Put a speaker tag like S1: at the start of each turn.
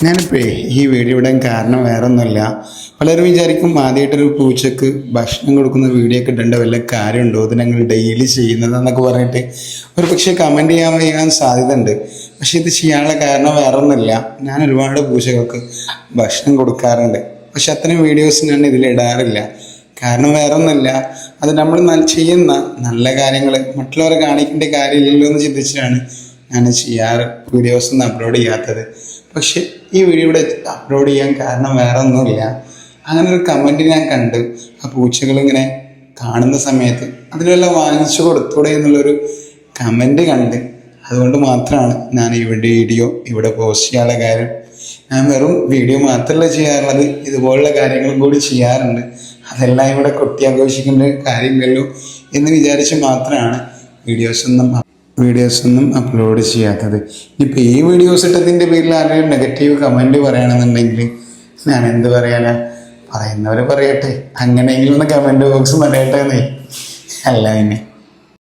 S1: ഞാനിപ്പോൾ ഈ വീഡിയോ ഇടാൻ കാരണം വേറെ ഒന്നുമില്ല. പലരും വിചാരിക്കും ആദ്യമായിട്ടൊരു പൂച്ചക്ക് ഭക്ഷണം കൊടുക്കുന്ന വീഡിയോ ഒക്കെ ഇടേണ്ട വല്ല കാര്യമുണ്ടോ, ഇത് ഞങ്ങൾ ഡെയിലി ചെയ്യുന്നതെന്നൊക്കെ പറഞ്ഞിട്ട് ഒരു പക്ഷേ കമൻറ്റ് ചെയ്യാൻ സാധ്യത ഉണ്ട്. പക്ഷേ ഇത് ചെയ്യാനുള്ള കാരണം വേറെ ഒന്നുമില്ല. ഞാൻ ഒരുപാട് പൂച്ചകൾക്ക് ഭക്ഷണം കൊടുക്കാറുണ്ട്, പക്ഷെ അത്രയും വീഡിയോസ് ഞാൻ ഇതിലിടാറില്ല. കാരണം വേറെ ഒന്നുമില്ല, അത് നമ്മൾ ചെയ്യുന്ന നല്ല കാര്യങ്ങൾ മറ്റുള്ളവരെ കാണിക്കേണ്ട കാര്യമില്ലല്ലോ എന്ന് ചിന്തിച്ചിട്ടാണ് ഞാൻ വീഡിയോസൊന്നും അപ്ലോഡ് ചെയ്യാത്തത്. പക്ഷെ ഈ വീഡിയോ ഇവിടെ അപ്ലോഡ് ചെയ്യാൻ കാരണം വേറെ ഒന്നുമില്ല. അങ്ങനെ ഒരു കമൻറ്റ് ഞാൻ കണ്ടു. ആ പൂച്ചകളിങ്ങനെ കാണുന്ന സമയത്ത് അതിലെല്ലാം വാങ്ങിച്ചു കൊടുത്തൂടെ എന്നുള്ളൊരു കമൻറ്റ് കണ്ട്, അതുകൊണ്ട് മാത്രമാണ് ഞാൻ ഈ വീഡിയോ ഇവിടെ പോസ്റ്റ് ചെയ്യാനുള്ള കാര്യം. ഞാൻ വെറും വീഡിയോ മാത്രമല്ല ചെയ്യാറുള്ളത്, ഇതുപോലുള്ള കാര്യങ്ങളും കൂടി ചെയ്യാറുണ്ട്. അതെല്ലാം ഇവിടെ കൊട്ടിയാഘോഷിക്കേണ്ട കാര്യമില്ലല്ലോ എന്ന് വിചാരിച്ച് മാത്രമാണ് വീഡിയോസൊന്നും അപ്ലോഡ് ചെയ്യാത്തത്. ഇപ്പം ഈ വീഡിയോസ് ഇട്ടതിൻ്റെ പേരിൽ ആരെങ്കിലും നെഗറ്റീവ് കമൻറ്റ് പറയുകയാണെന്നുണ്ടെങ്കിൽ ഞാൻ എന്ത് പറയാനാ, പറയുന്നവർ പറയട്ടെ, അങ്ങനെയെങ്കിലും ഒന്ന് കമൻറ്റ് ബോക്സ് പറയട്ടെ എന്നേ, അല്ല പിന്നെ